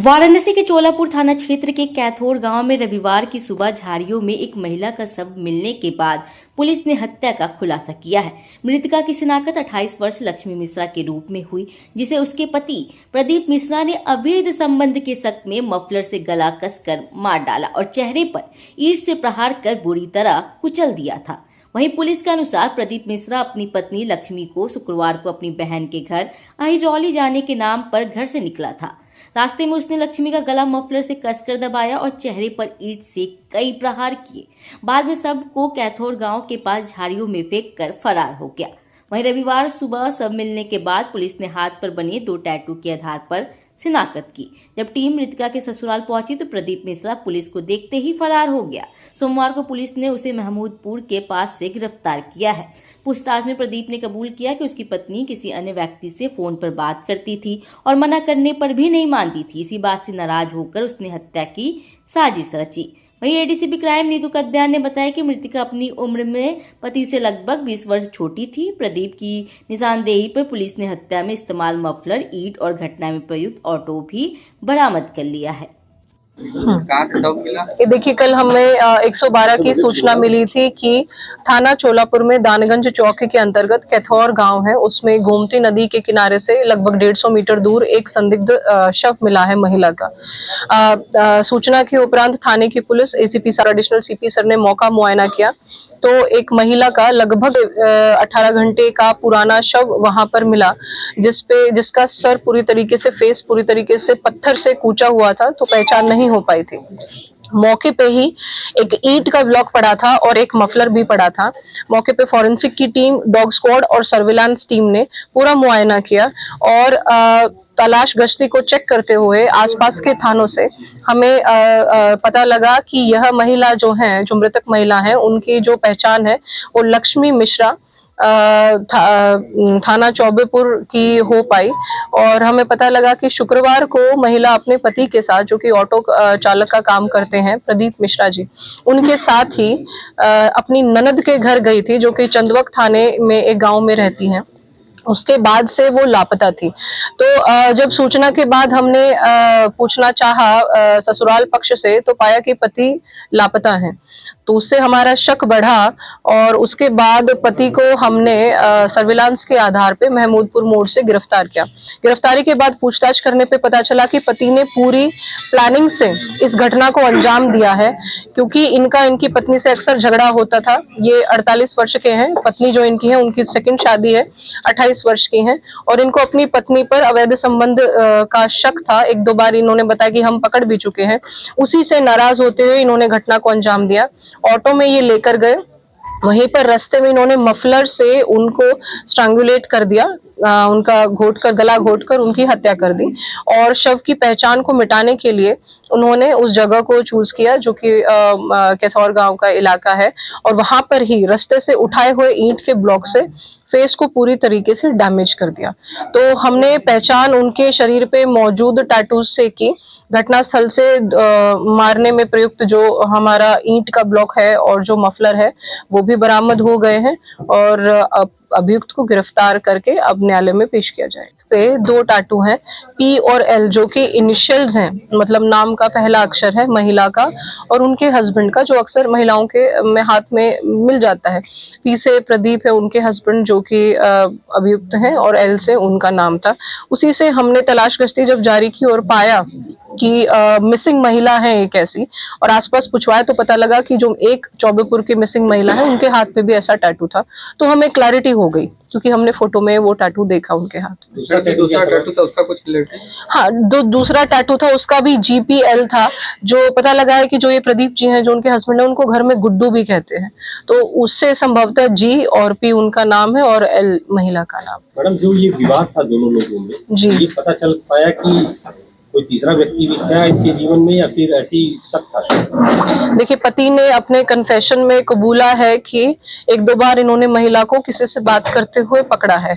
वाराणसी के चोलापुर थाना क्षेत्र के कैथोर गांव में रविवार की सुबह झाड़ियों में एक महिला का शव मिलने के बाद पुलिस ने हत्या का खुलासा किया है। मृतका की शिनाख्त 28 वर्ष लक्ष्मी मिश्रा के रूप में हुई, जिसे उसके पति प्रदीप मिश्रा ने अवैध संबंध के शक में मफलर से गला कसकर मार डाला और चेहरे पर ईंट से प्रहार कर बुरी तरह कुचल दिया था। वहीं पुलिस के अनुसार प्रदीप मिश्रा अपनी पत्नी लक्ष्मी को शुक्रवार को अपनी बहन के घर अहिरौली जाने के नाम पर घर से निकला था। रास्ते में उसने लक्ष्मी का गला मफलर से कसकर दबाया और चेहरे पर ईंट से कई प्रहार किए। बाद में शव को कैथोर गांव के पास झाड़ियों में फेंक कर फरार हो गया। वहीं रविवार सुबह शव मिलने के बाद पुलिस ने हाथ पर बने 2 टैटू के आधार पर शिनाख्त की। जब टीम मृतका के ससुराल पहुंची तो प्रदीप मिश्रा पुलिस को देखते ही फरार हो गया। सोमवार को पुलिस ने उसे महमूदपुर के पास से गिरफ्तार किया है। पूछताछ में प्रदीप ने कबूल किया कि उसकी पत्नी किसी अन्य व्यक्ति से फोन पर बात करती थी और मना करने पर भी नहीं मानती थी। इसी बात से नाराज होकर उसने हत्या की साजिश रची। वहीं एडीसीपी क्राइम नीतू कद्यान ने बताया कि मृतका अपनी उम्र में पति से लगभग 20 वर्ष छोटी थी। प्रदीप की निशानदेही पर पुलिस ने हत्या में इस्तेमाल मफलर, ईंट और घटना में प्रयुक्त ऑटो भी बरामद कर लिया है। कहाँ से शव मिला? ये देखिए, कल हमें 112 की सूचना मिली थी कि थाना चोलापुर में दानगंज चौकी के अंतर्गत कैथौर गांव है, उसमें गोमती नदी के किनारे से लगभग 150 मीटर दूर एक संदिग्ध शव मिला है महिला का। सूचना के उपरांत थाने की police ACP sir, additional CP sir ने मौका मुआयना किया तो एक महिला का लगभग 18 घंटे का पुराना शव वहां पर मिला, जिसका सर पूरी तरीके से, फेस पूरी तरीके से पत्थर से कूचा हुआ था, तो पहचान नहीं हो पाई थी। मौके पे ही एक ईंट का ब्लॉक पड़ा था और एक मफलर भी पड़ा था। मौके पे फॉरेंसिक की टीम, डॉग स्क्वाड और सर्विलांस टीम ने पूरा मुआयना किया और तलाश गश्ती को चेक करते हुए आसपास के थानों से हमें पता लगा कि यह महिला जो मृतक महिला है, उनकी जो पहचान है वो लक्ष्मी मिश्रा थाना चौबेपुर की हो पाई। और हमें पता लगा कि शुक्रवार को महिला अपने पति के साथ, जो कि ऑटो चालक का काम करते हैं, प्रदीप मिश्रा जी, उनके साथ ही अपनी ननद के घर गई थी, जो कि चंदवक थाने में एक गांव में रहती हैं। उसके बाद से वो लापता थी। तो जब सूचना के बाद हमने पूछना चाहा ससुराल पक्ष से, तो पाया कि पति लापता हैं। तो उससे हमारा शक बढ़ा और उसके बाद पति को हमने सर्विलांस के आधार पे महमूदपुर मोड़ से गिरफ्तार किया। गिरफ्तारी के बाद पूछताछ करने पे पता चला कि पति ने पूरी प्लानिंग से इस घटना को अंजाम दिया है, क्योंकि इनकी पत्नी से अक्सर झगड़ा होता था। ये 48 वर्ष के हैं, पत्नी जो इनकी है उनकी सेकंड शादी है, 28 वर्ष की हैं, और इनको अपनी पत्नी पर अवैध संबंध का शक था। 1-2 बार इन्होंने बताया कि हम पकड़ भी चुके हैं। उसी से नाराज होते हुए इन्होंने घटना को अंजाम दिया। ऑटो में ये लेकर गए, वहीं पर रास्ते में इन्होंने मफलर से उनको स्ट्रैंगुलेट कर दिया, उनका गला घोटकर उनकी हत्या कर दी। और शव की पहचान को मिटाने के लिए उन्होंने उस जगह को चूज किया, जो कि कैथौर गांव का इलाका है, और वहां पर ही रास्ते से उठाए हुए ईंट के ब्लॉक से फेस को पूरी तरीके से डैमेज कर दिया। तो हमने पहचान उनके शरीर पे मौजूद टैटूज से की। घटनास्थल से मारने में प्रयुक्त जो हमारा ईंट का ब्लॉक है और जो मफलर है वो भी बरामद हो गए हैं और अभियुक्त को गिरफ्तार करके अब न्यायालय में पेश किया जाएगा। पे 2 टैटू हैं, पी और एल, जो कि इनिशियल्स हैं, मतलब नाम का पहला अक्षर है महिला का और उनके हस्बैंड का, जो अक्सर महिलाओं के में हाथ में मिल जाता है। पी से प्रदीप है उनके हस्बैंड, जो कि अभियुक्त हैं, और एल से उनका नाम था। उसी से हमने तलाश गश्ती जब जारी की और पाया कि मिसिंग महिला है एक ऐसी, और आसपास पूछवाया तो पता लगा कि जो एक चौबेपुर की मिसिंग महिला है उनके हाथ पे भी ऐसा टैटू था। तो हमें क्लैरिटी हो गई, क्योंकि हमने फोटो में वो टैटू देखा उनके हाथ। दूसरा टैटू था उसका कुछ रिलेटेड? हाँ, दूसरा टैटू था उसका भी GPL था। जो पता लगा है कि जो ये प्रदीप जी हैं, जो उनके हस्बैंड है, उनको घर में गुड्डू भी कहते हैं, तो उससे संभवतः G और P उनका नाम है और L महिला का नाम। मैडम, जो ये विवाद था दोनों लोगों में जी, ये पता चल पाया कि कोई तीसरा व्यक्ति भी था इनके जीवन में या फिर ऐसी शक था? देखिए, पति ने अपने कन्फेशन में कबूला है कि 1-2 बार इन्होंने महिला को किसी से बात करते हुए पकड़ा है।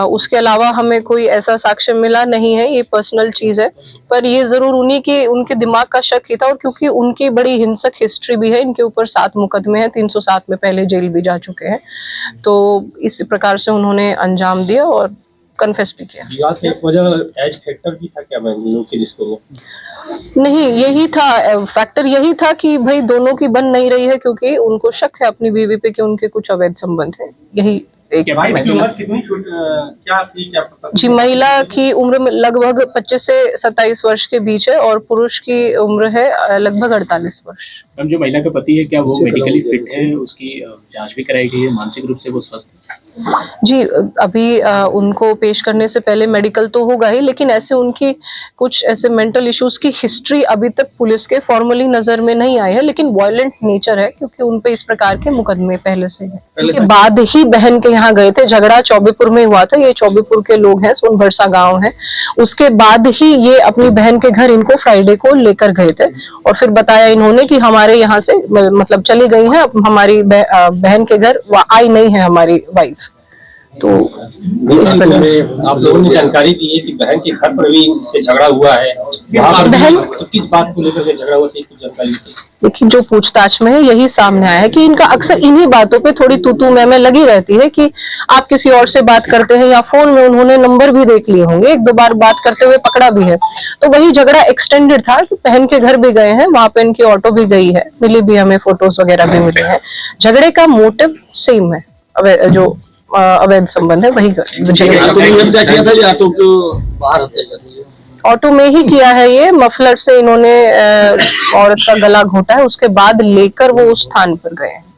उसके अलावा हमें कोई ऐसा साक्ष्य मिला नहीं है, ये पर्सनल चीज है, पर ये जरूर उनके दिमाग का शक ही था। और क्योंकि उनकी बड़ी हिंसक हिस्ट्री भी है, इनके ऊपर 7 मुकदमे हैं, 307 में पहले जेल भी जा चुके हैं, तो इस प्रकार से उन्होंने अंजाम दिया और कन्फेस भी किया। विवाद की एक वजह एज फैक्टर भी था क्या मैं लोग के रिश्तों में? नहीं, यही था फैक्टर, यही था कि भाई दोनों की बन नहीं रही है, क्योंकि उनको शक है अपनी बीवी पे कि उनके कुछ अवैध संबंध है। यही एक कितनी क्या थी, क्या पता? जी, महिला की उम्र में लगभग 25 से 27 वर्ष के बीच है और पुरुष की उम्र है लगभग 48 वर्ष। मैम, जो महिला का पति है क्या वो मेडिकली फिट है? उसकी जांच भी कराई गई है, मानसिक रूप से वो स्वस्थ है? जी, अभी उनको पेश करने से पहले मेडिकल तो होगा ही, लेकिन ऐसे उनकी कुछ ऐसे मेंटल इश्यूज की हिस्ट्री अभी तक पुलिस के फॉर्मली नजर में नहीं आई है, लेकिन वायलेंट नेचर है क्योंकि उन पे इस प्रकार के मुकदमे पहले से है। उसके बाद ही बहन के यहाँ गए थे, झगड़ा चौबेपुर में हुआ था, ये चौबेपुर के लोग हैं, सोनभरसा गांव है। उसके बाद ही ये अपनी बहन के घर इनको फ्राइडे को लेकर गए थे और फिर बताया इन्होंने कि हमारे यहाँ से मतलब चली गई हैं, अब हमारी बहन के घर आई नहीं है हमारी वाइफ। तो इस पर आप लोगों ने जानकारी दी है कि बहन के घर पर भी से झगड़ा हुआ है, बहन तो किस बात को लेकर के झगड़ा हुआ था, कुछ जानकारी दी? देखिए, जो पूछताछ में है यही सामने आया है कि इनका अक्सर इन्हीं बातों पे थोड़ी तू मैं लगी रहती है कि आप किसी और से बात करते हैं या फोन में उन्होंने नंबर भी देख लिए होंगे, एक दो बार बात करते हुए पकड़ा भी है। तो वही झगड़ा एक्सटेंडेड था कि बहन के घर भी गए हैं, वहां पे इनकी ऑटो भी गई है, मिली भी, हमें फोटोज वगैरह भी मिले हैं। झगड़े का मोटिव सेम है, जो अवैध संबंध है वही ऑटो में ही किया है। ये मफलर से इन्होंने औरत का गला घोटा है, उसके बाद लेकर वो उस स्थान पर गए हैं।